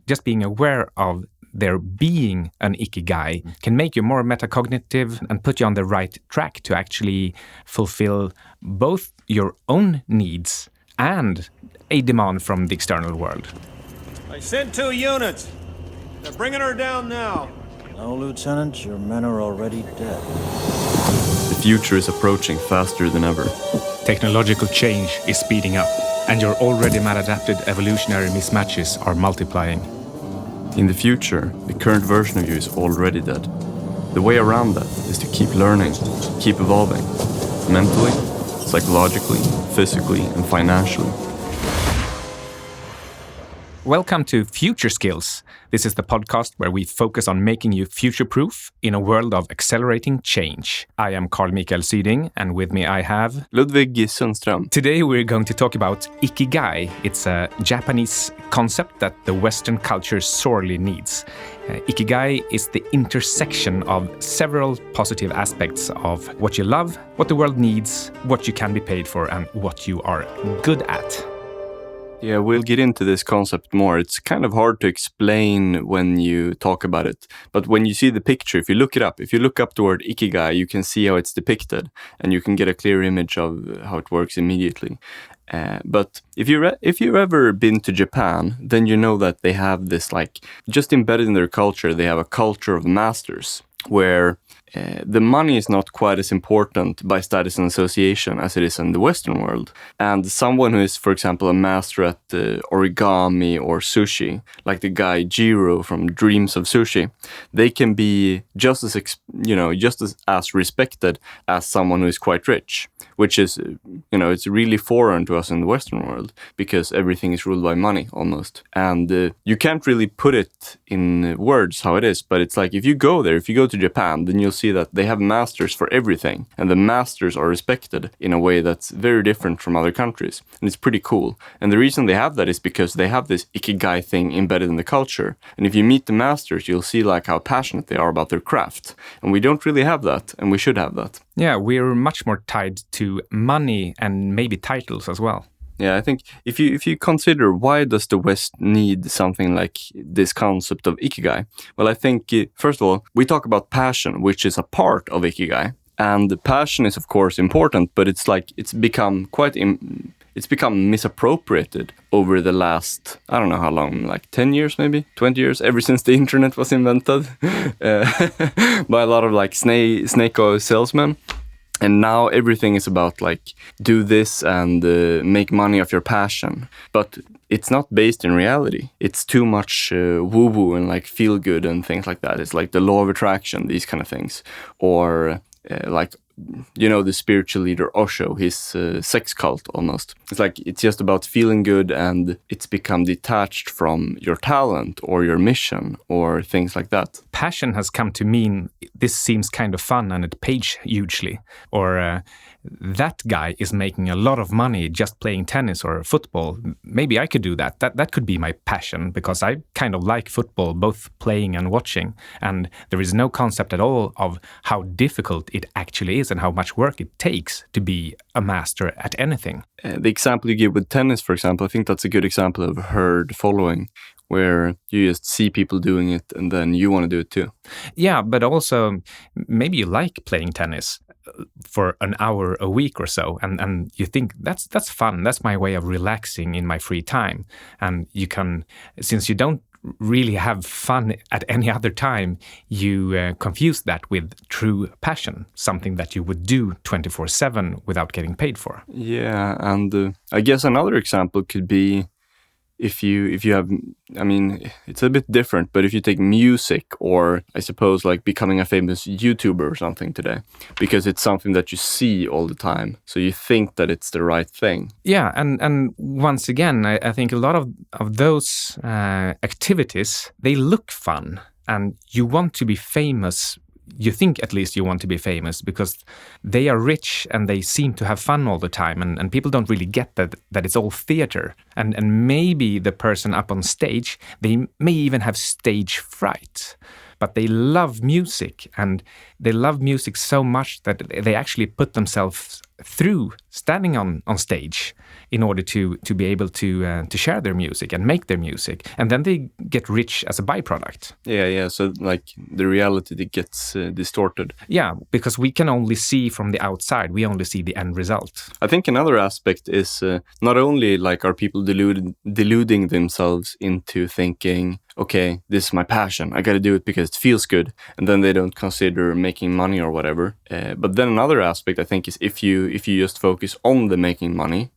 just being aware of there being an Ikigai can make you more metacognitive and put you on the right track to actually fulfill both your own needs and a demand from the external world. I sent 2 units. They're bringing her down now. No, Lieutenant, your men are already dead. The future is approaching faster than ever. Technological change is speeding up, and your already maladapted evolutionary mismatches are multiplying. In the future, the current version of you is already dead. The way around that is to keep learning, keep evolving, mentally, psychologically, physically, and financially. Welcome to Future Skills. This is the podcast where we focus on making you future-proof in a world of accelerating change. I am Karl-Mikael Syding, and with me I have Ludvig Sunstrom. Today we're going to talk about Ikigai. It's a Japanese concept that the Western culture sorely needs. Ikigai is the intersection of several positive aspects of what you love, what the world needs, what you can be paid for, and what you are good at. Yeah, we'll get into this concept more. It's kind of hard to explain when you talk about it. But when you see the picture, if you look it up, if you look up the word Ikigai, you can see how it's depicted. And you can get a clear image of how it works immediately. But if you've ever been to Japan, then you know that they have this, just embedded in their culture, they have a culture of masters, where the money is not quite as important by status and association as it is in the Western world. And someone who is, for example, a master at origami or sushi, like the guy Jiro from Dreams of Sushi, they can be just as respected as someone who is quite rich, which is, it's really foreign to us in the Western world because everything is ruled by money almost. And you can't really put it in words how it is, but it's like if you go to Japan, then you'll see that they have masters for everything, and the masters are respected in a way that's very different from other countries, and it's pretty cool. And the reason they have that is because they have this Ikigai thing embedded in the culture, and if you meet the masters, you'll see how passionate they are about their craft, and we don't really have that, and we should have that. Yeah, we're much more tied to money and maybe titles as well. Yeah, I think if you consider why does the West need something like this concept of Ikigai? Well, I think, first of all, we talk about passion, which is a part of Ikigai. And the passion is, of course, important, but it's become misappropriated over the last, I don't know how long, 10 years maybe, 20 years, ever since the internet was invented by a lot of snake oil salesmen. And now everything is about do this and make money off your passion. But it's not based in reality. It's too much woo-woo and feel good and things like that. It's like the law of attraction, these kind of things. Or the spiritual leader Osho, his sex cult almost. It's just about feeling good, and it's become detached from your talent or your mission or things like that. Passion has come to mean this seems kind of fun and it pays hugely. Or that guy is making a lot of money just playing tennis or football. Maybe I could do that. That could be my passion, because I kind of like football, both playing and watching. And there is no concept at all of how difficult it actually is and how much work it takes to be a master at anything. The example you give with tennis, for example, I think that's a good example of herd following, where you just see people doing it and then you want to do it too. Yeah, but also maybe you like playing tennis for an hour a week or so, and you think that's fun, that's my way of relaxing in my free time. And you can, since you don't really have fun at any other time, you confuse that with true passion, something that you would do 24/7 without getting paid for. Yeah, and I guess another example could be if you have, it's a bit different, but if you take music, or I suppose becoming a famous YouTuber or something today, because it's something that you see all the time, so you think that it's the right thing. Yeah, and once again, I think a lot of those activities, they look fun, and you want to be famous. You think at least you want to be famous because they are rich and they seem to have fun all the time, and people don't really get that it's all theater. And maybe the person up on stage, they may even have stage fright, but they love music, and they love music so much that they actually put themselves through standing on stage in order to be able to share their music and make their music, and then they get rich as a byproduct. Yeah. So like the reality that gets distorted. Yeah, because we can only see from the outside. We only see the end result. I think another aspect is not only like are people deluding themselves into thinking, okay, this is my passion, I got to do it because it feels good, and then they don't consider making money or whatever. But then another aspect I think is if you just focus on the making money,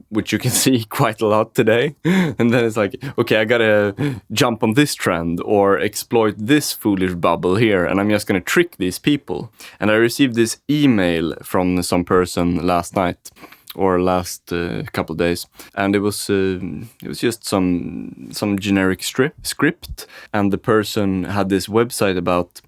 which you can see quite a lot today, and then it's like, okay, I gotta jump on this trend or exploit this foolish bubble here, and I'm just gonna trick these people. And I received this email from some person last night or last couple of days, and it was just some generic script, and the person had this website about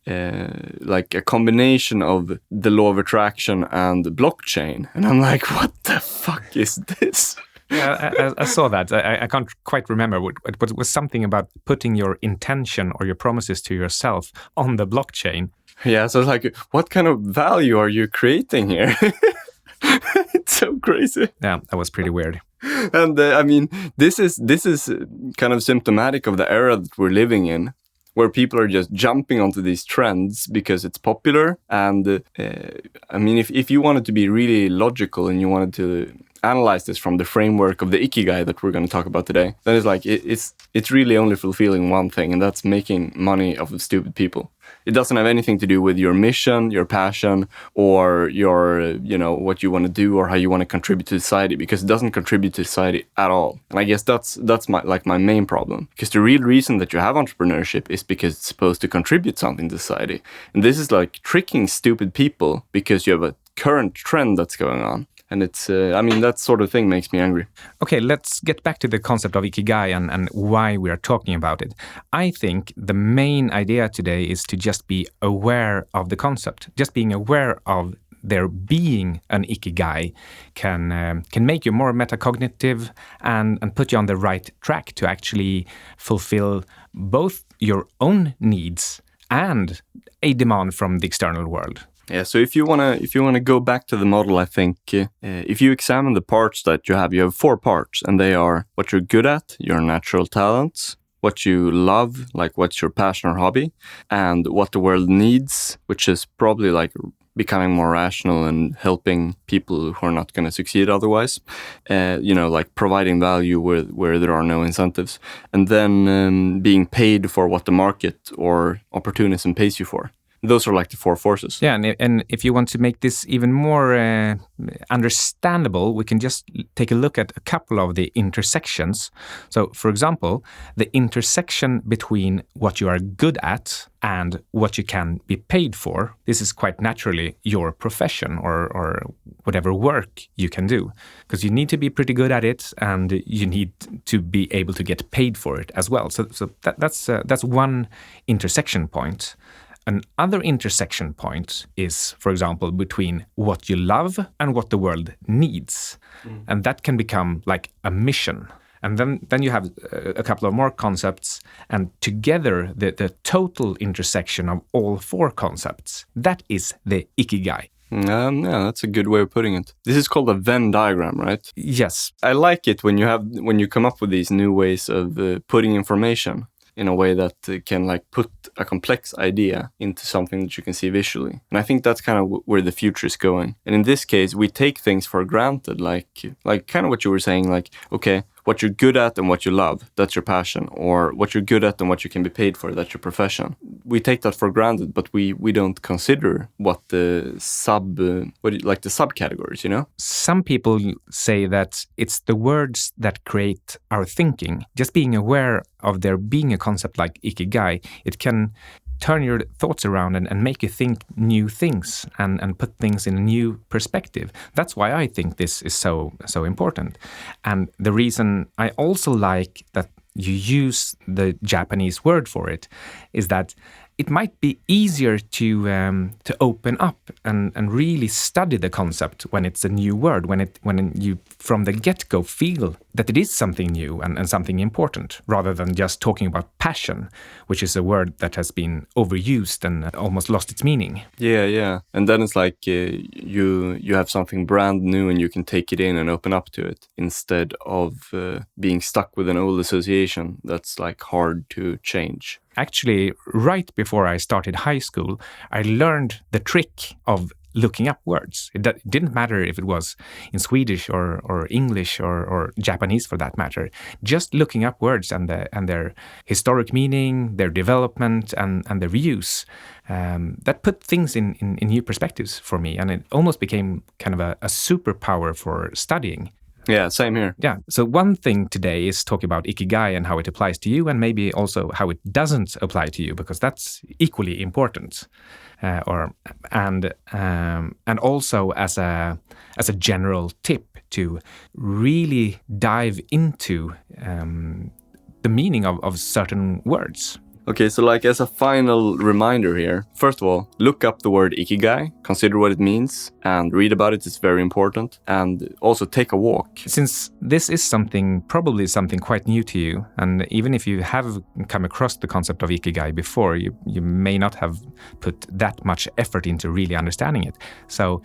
like a combination of the law of attraction and blockchain, and I'm like, what the fuck is this? Yeah, I saw that. I can't quite remember, but it was something about putting your intention or your promises to yourself on the blockchain. Yeah, so it's like, what kind of value are you creating here? It's so crazy. Yeah, that was pretty weird. And I mean, this is kind of symptomatic of the era that we're living in, where people are just jumping onto these trends because it's popular. And I mean, if you wanted to be really logical and you wanted to analyze this from the framework of the Ikigai that we're going to talk about today, then it's like it's really only fulfilling one thing, and that's making money off of stupid people. It doesn't have anything to do with your mission, your passion, or your, what you want to do or how you want to contribute to society, because it doesn't contribute to society at all. And I guess that's my main problem, because the real reason that you have entrepreneurship is because it's supposed to contribute something to society. And this is like tricking stupid people because you have a current trend that's going on. And it's, that sort of thing makes me angry. Okay, let's get back to the concept of Ikigai and why we are talking about it. I think the main idea today is to just be aware of the concept. Just being aware of there being an Ikigai can make you more metacognitive and put you on the right track to actually fulfill both your own needs and a demand from the external world. Yeah, so if you wanna go back to the model, I think if you examine the parts that you have 4 parts, and they are what you're good at, your natural talents, what you love, like what's your passion or hobby, and what the world needs, which is probably like becoming more rational and helping people who are not going to succeed otherwise, like providing value where there are no incentives, and then being paid for what the market or opportunism pays you for. Those are like the 4 forces. Yeah, and if you want to make this even more understandable, we can just take a look at a couple of the intersections. So, for example, the intersection between what you are good at and what you can be paid for. This is quite naturally your profession or whatever work you can do, because you need to be pretty good at it and you need to be able to get paid for it as well. So that's one intersection point. Another intersection point is, for example, between what you love and what the world needs. And that can become like a mission. And then you have a couple of more concepts, and together the total intersection of all 4 concepts, that is the Ikigai. Yeah, that's a good way of putting it. This is called a Venn diagram, right? Yes. I like it when you come up with these new ways of putting information in a way that can like put a complex idea into something that you can see visually. And I think that's kind of where the future is going. And in this case, we take things for granted, like kind of what you were saying, like, okay, what you're good at and what you love, that's your passion. Or what you're good at and what you can be paid for, that's your profession. We take that for granted, but we don't consider what the subcategories, you know? Some people say that it's the words that create our thinking. Just being aware of there being a concept like Ikigai, it can turn your thoughts around and make you think new things and put things in a new perspective. That's why I think this is so important. And the reason I also like that you use the Japanese word for it is that it might be easier to open up and really study the concept when it's a new word, when you from the get-go feel that it is something new and something important, rather than just talking about passion, which is a word that has been overused and almost lost its meaning. Yeah. And then it's like you have something brand new and you can take it in and open up to it, instead of being stuck with an old association that's like hard to change. Actually, right before I started high school, I learned the trick of looking up words. It didn't matter if it was in Swedish or English or Japanese for that matter. Just looking up words and their historic meaning, their development and their use. That put things in new perspectives for me, and it almost became kind of a superpower for studying. Yeah, same here. Yeah. So one thing today is talk about Ikigai and how it applies to you, and maybe also how it doesn't apply to you, because that's equally important. And also as a general tip to really dive into the meaning of certain words. Okay, so like as a final reminder here, first of all, look up the word Ikigai, consider what it means, and read about it. It's very important. And also take a walk. Since this is probably something quite new to you, and even if you have come across the concept of Ikigai before, you may not have put that much effort into really understanding it. So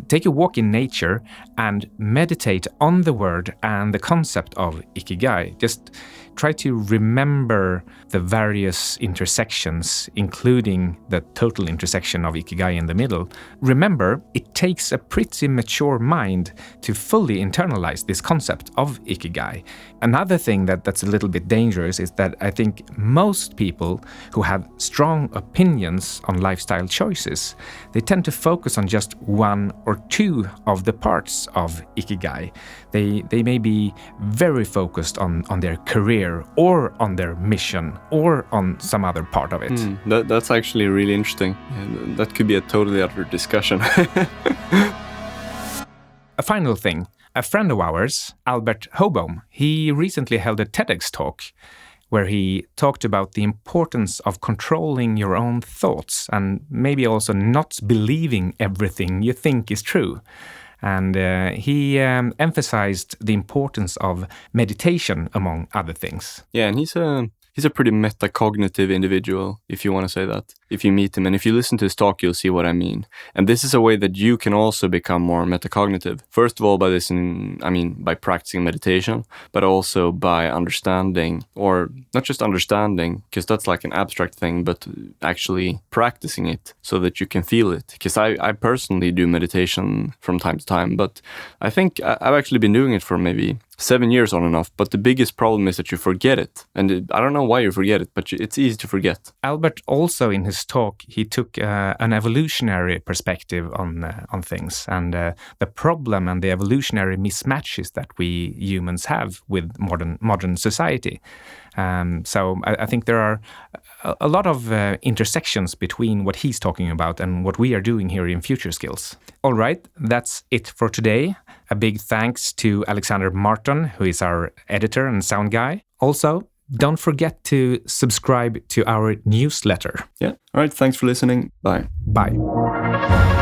take a walk in nature and meditate on the word and the concept of Ikigai. Just try to remember the various intersections, including the total intersection of Ikigai in the middle. Remember, it takes a pretty mature mind to fully internalize this concept of Ikigai. Another thing that's a little bit dangerous is that I think most people who have strong opinions on lifestyle choices, they tend to focus on just one or two of the parts of Ikigai. They may be very focused on their career or on their mission or on some other part of it. That's actually really interesting. That could be a totally other discussion. A final thing. A friend of ours, Albert Hobohm, he recently held a TEDx talk where he talked about the importance of controlling your own thoughts and maybe also not believing everything you think is true. And he emphasized the importance of meditation, among other things. Yeah, and he's a pretty metacognitive individual, if you want to say that. If you meet him and if you listen to his talk, you'll see what I mean. And this is a way that you can also become more metacognitive. First of all, by practicing meditation, but also by understanding, or not just understanding, because that's like an abstract thing, but actually practicing it so that you can feel it. Because I personally do meditation from time to time, but I think I've actually been doing it for maybe 7 years on and off, but the biggest problem is that you forget it. And I don't know why you forget it, but it's easy to forget. Albert also, in his talk, he took an evolutionary perspective on things and the problem and the evolutionary mismatches that we humans have with modern society. So I think there are a lot of intersections between what he's talking about and what we are doing here in Future Skills. All right, that's it for today. A big thanks to Alexander Martin, who is our editor and sound guy. Also, don't forget to subscribe to our newsletter. Yeah. All right. Thanks for listening. Bye. Bye.